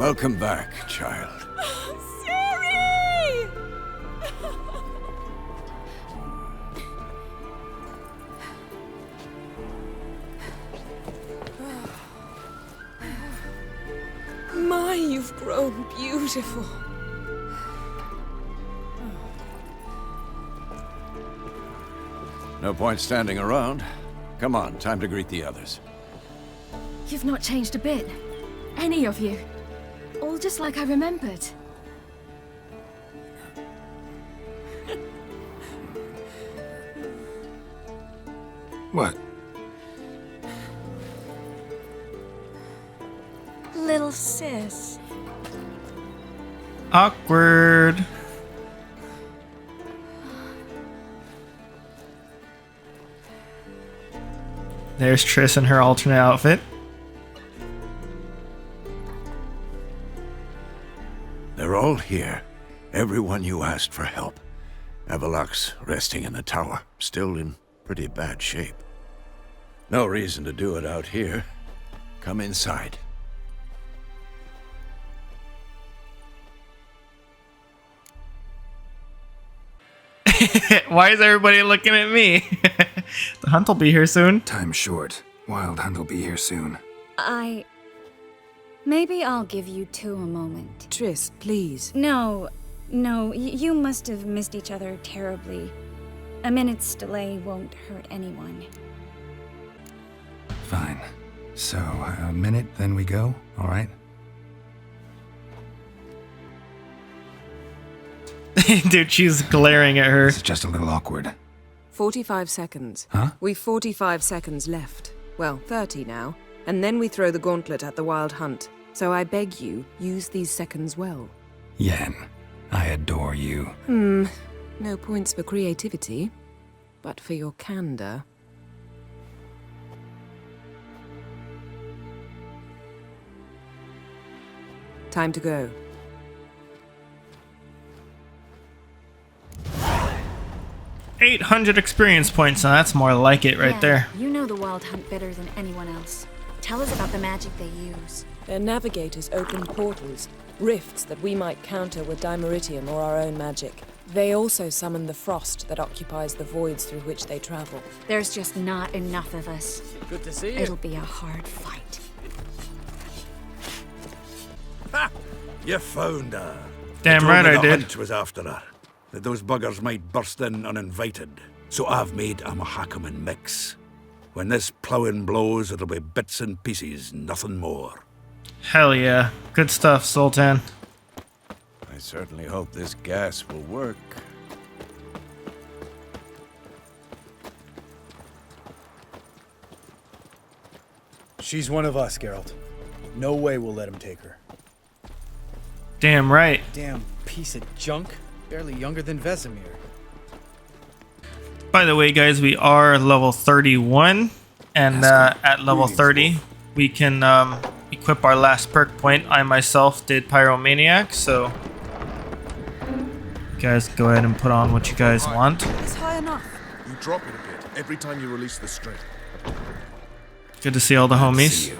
Welcome back, child. Ciri! My, you've grown beautiful. No point standing around. Come on, time to greet the others. You've not changed a bit. Any of you. All just like I remembered. What? Little sis. Awkward. There's Triss in her alternate outfit. They're all here. Everyone you asked for help. Avalok's resting in the tower, still in pretty bad shape. No reason to do it out here. Come inside. Why is everybody looking at me? The hunt will be here soon. Time's short. Wild Hunt will be here soon. Maybe I'll give you two a moment. Triss, please. No, you must have missed each other terribly. A minute's delay won't hurt anyone. Fine. So, a minute, then we go, alright? Dude, she's glaring at her. This is just a little awkward. 45 seconds. Huh? We've 45 seconds left. Well, 30 now. And then we throw the gauntlet at the Wild Hunt. So I beg you, use these seconds well. Yen, I adore you. No points for creativity, but for your candor. Time to go. 800 experience points, and that's more like it right there. You know the Wild Hunt better than anyone else. Tell us about the magic they use. Their navigators open portals, rifts that we might counter with dimeritium or our own magic. They also summon the frost that occupies the voids through which they travel. There's just not enough of us. Good to see you. It'll be a hard fight. Ha! You found her. Damn They told right me I the did. Hunt was after her. That those buggers might burst in uninvited. So I've made a Mahakaman mix. When this ploughing blows, it'll be bits and pieces, nothing more. Hell yeah. Good stuff, Sultan. I certainly hope this gas will work. She's one of us, Geralt. No way we'll let him take her. Damn right. Damn piece of junk. Barely younger than Vesemir. By the way, guys, we are level 31, and at level 30, we can equip our last perk point. I myself did Pyromaniac, so you guys go ahead and put on what you guys want. It's high enough. You drop it a bit every time you release the string. Good to see all the See homies. you.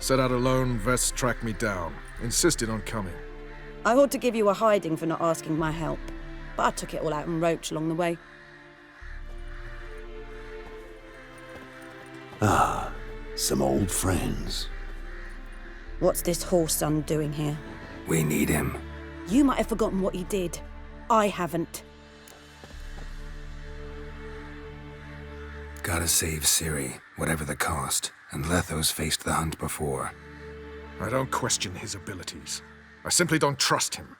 Set out alone, Vest tracked me down. Insisted on coming. I ought to give you a hiding for not asking my help, but I took it all out in Roach along the way. Ah, some old friends. What's this horse son doing here? We need him. You might have forgotten what he did. I haven't. Gotta save Ciri, whatever the cost, and Letho's faced the hunt before. I don't question his abilities. I simply don't trust him.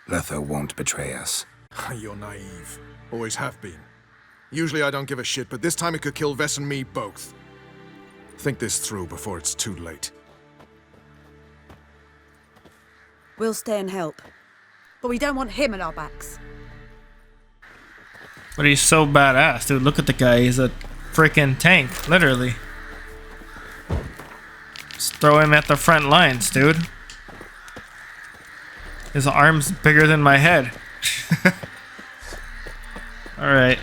Letho won't betray us. You're naive. Always have been. Usually I don't give a shit, but this time it could kill Vess and me both. Think this through before it's too late. We'll stay and help. But we don't want him at our backs. But he's so badass, dude. Look at the guy. He's a freaking tank, literally. Just throw him at the front lines, dude. His arm's bigger than my head. Alright.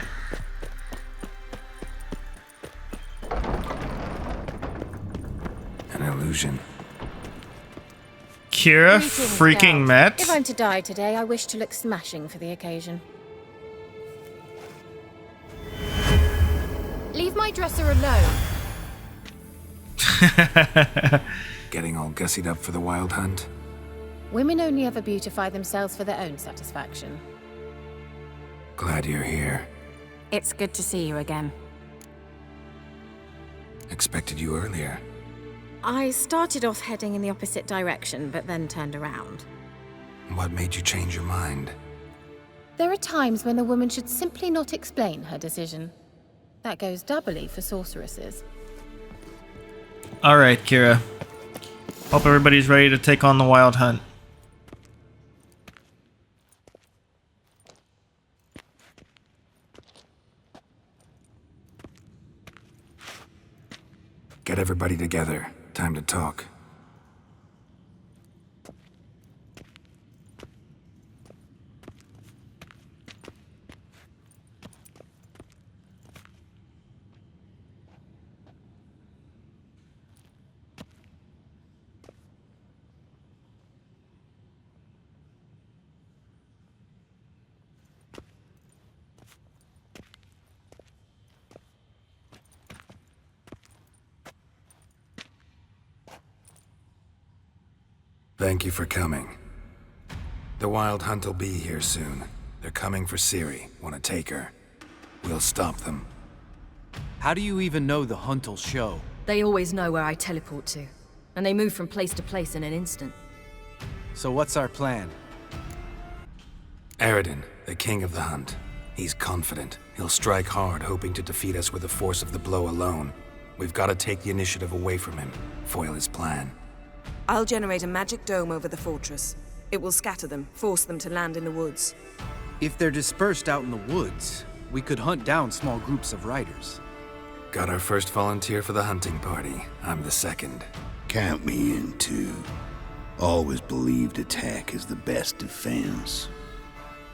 An illusion. Kira Greetings, freaking Geralt. met. If I'm to die today, I wish to look smashing for the occasion. Leave my dresser alone. Getting all gussied up for the wild hunt? Women only ever beautify themselves for their own satisfaction. Glad you're here. It's good to see you again. Expected you earlier. I started off heading in the opposite direction, but then turned around. What made you change your mind? There are times when a woman should simply not explain her decision. That goes doubly for sorceresses. Alright, Kira. Hope everybody's ready to take on the wild hunt. Get everybody together. Time to talk. Thank you for coming. The wild hunt will be here soon. They're coming for Ciri. Want to take her. We'll stop them. How do you even know the hunt'll show? They always know where I teleport to, and they move from place to place in an instant. So what's our plan? Eredin, the king of the hunt. He's confident. He'll strike hard, hoping to defeat us with the force of the blow alone. We've got to take the initiative away from him, foil his plan. I'll generate a magic dome over the fortress. It will scatter them, force them to land in the woods. If they're dispersed out in the woods, we could hunt down small groups of riders. Got our first volunteer for the hunting party. I'm the second. Count me in, too. Always believed attack is the best defense.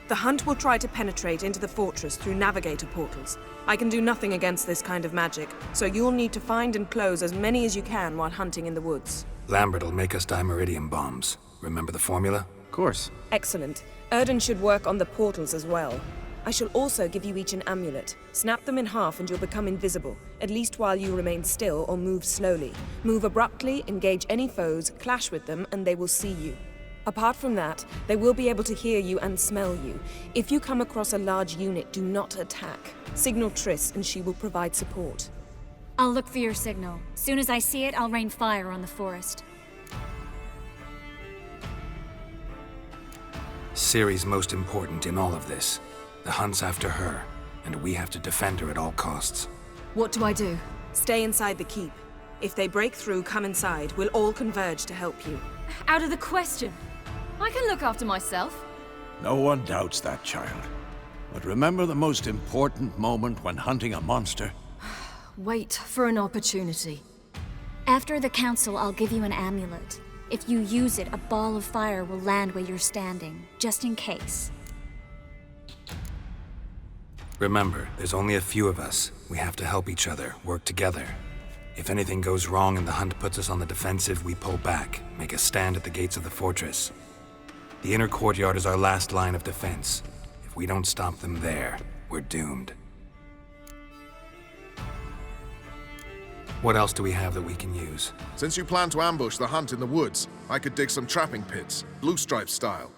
The hunt will try to penetrate into the fortress through navigator portals. I can do nothing against this kind of magic, so you'll need to find and close as many as you can while hunting in the woods. Lambert'll make us dimeridium bombs. Remember the formula? Of course. Excellent. Erden should work on the portals as well. I shall also give you each an amulet. Snap them in half and you'll become invisible, at least while you remain still or move slowly. Move abruptly, engage any foes, clash with them, and they will see you. Apart from that, they will be able to hear you and smell you. If you come across a large unit, do not attack. Signal Triss and she will provide support. I'll look for your signal. Soon as I see it, I'll rain fire on the forest. Ciri's most important in all of this. The hunt's after her, and we have to defend her at all costs. What do I do? Stay inside the keep. If they break through, come inside. We'll all converge to help you. Out of the question. I can look after myself. No one doubts that, child. But remember the most important moment when hunting a monster? Wait for an opportunity. After the council, I'll give you an amulet. If you use it, a ball of fire will land where you're standing, just in case. Remember, there's only a few of us. We have to help each other, work together. If anything goes wrong and the hunt puts us on the defensive, we pull back, make a stand at the gates of the fortress. The inner courtyard is our last line of defense. If we don't stop them there, we're doomed. What else do we have that we can use? Since you plan to ambush the hunt in the woods, I could dig some trapping pits, blue stripe style.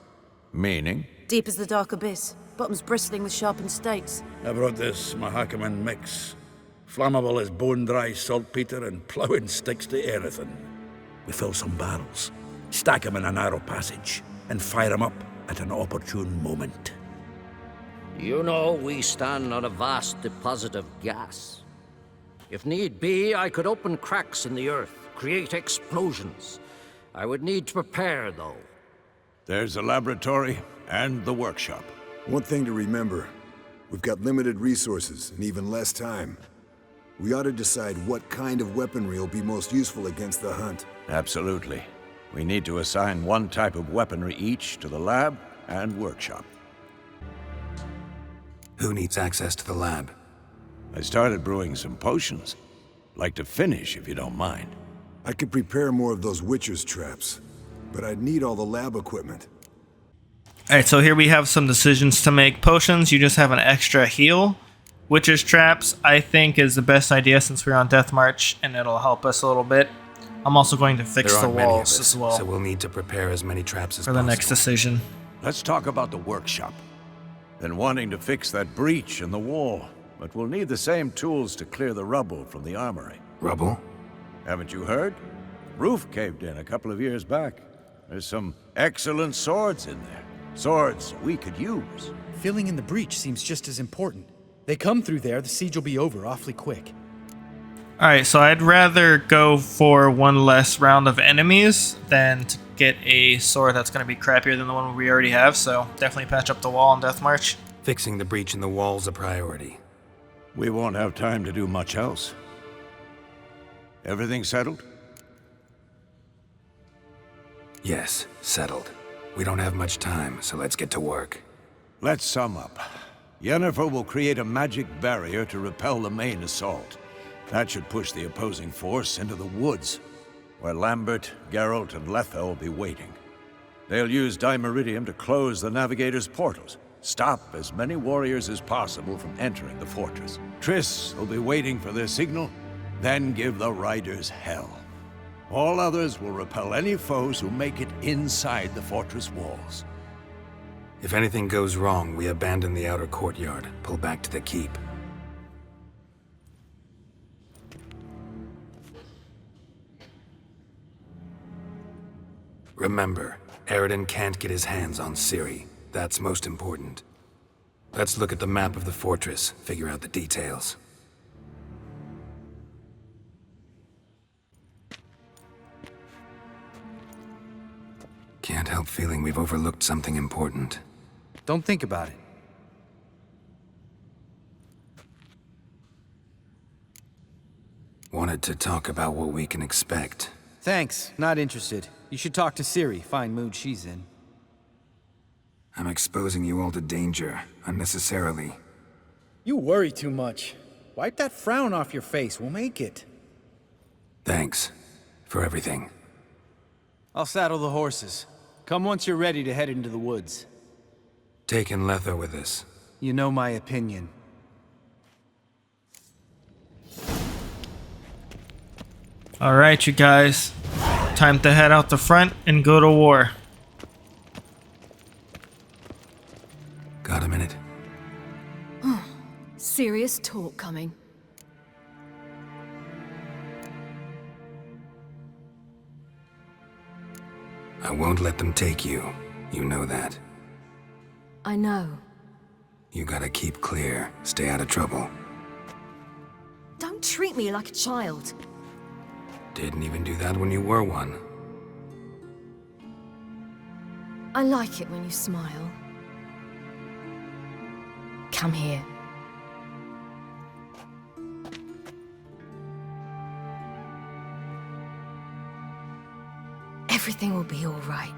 Meaning? Deep as the dark abyss, bottoms bristling with sharpened stakes. I brought this Mahakaman mix. Flammable as bone-dry saltpeter and ploughing sticks to anything. We fill some barrels, stack them in a narrow passage, and fire them up at an opportune moment. You know, we stand on a vast deposit of gas. If need be, I could open cracks in the earth, create explosions. I would need to prepare, though. There's a laboratory and the workshop. One thing to remember, we've got limited resources and even less time. We ought to decide what kind of weaponry will be most useful against the hunt. Absolutely. We need to assign one type of weaponry each to the lab and workshop. Who needs access to the lab? I started brewing some potions. Like to finish, if you don't mind. I could prepare more of those Witcher's traps, but I'd need all the lab equipment. Alright, so here we have some decisions to make. Potions, you just have an extra heal. Witch's Traps, I think, is the best idea since we're on Death March, and it'll help us a little bit. I'm also going to fix the walls as well. So we'll need to prepare as many traps as for the next decision. Let's talk about the workshop. Been wanting to fix that breach in the wall, but we'll need the same tools to clear the rubble from the armory. Rubble? Haven't you heard? Roof caved in a couple of years back. There's some excellent swords in there. Swords we could use. Filling in the breach seems just as important. They come through there, the siege will be over awfully quick. Alright, so I'd rather go for one less round of enemies than to get a sword that's going to be crappier than the one we already have, so definitely patch up the wall on Death March. Fixing the breach in the wall's a priority. We won't have time to do much else. Everything settled? Yes, settled. We don't have much time, so let's get to work. Let's sum up. Yennefer will create a magic barrier to repel the main assault. That should push the opposing force into the woods, where Lambert, Geralt, and Letha will be waiting. They'll use Dimeridium to close the Navigator's portals, stop as many warriors as possible from entering the fortress. Triss will be waiting for their signal, then give the riders hell. All others will repel any foes who make it inside the fortress walls. If anything goes wrong, we abandon the outer courtyard, pull back to the keep. Remember, Eridan can't get his hands on Ciri. That's most important. Let's look at the map of the fortress, figure out the details. Can't help feeling we've overlooked something important. Don't think about it. Wanted to talk about what we can expect. Thanks, not interested. You should talk to Ciri, fine mood she's in. I'm exposing you all to danger, unnecessarily. You worry too much. Wipe that frown off your face, we'll make it. Thanks for everything. I'll saddle the horses. Come once you're ready to head into the woods. Taking Letha with us. You know my opinion. Alright, you guys. Time to head out the front and go to war. Got a minute? Serious talk coming. I won't let them take you. You know that. I know. You gotta keep clear. Stay out of trouble. Don't treat me like a child. Didn't even do that when you were one. I like it when you smile. Come here. Everything will be all right.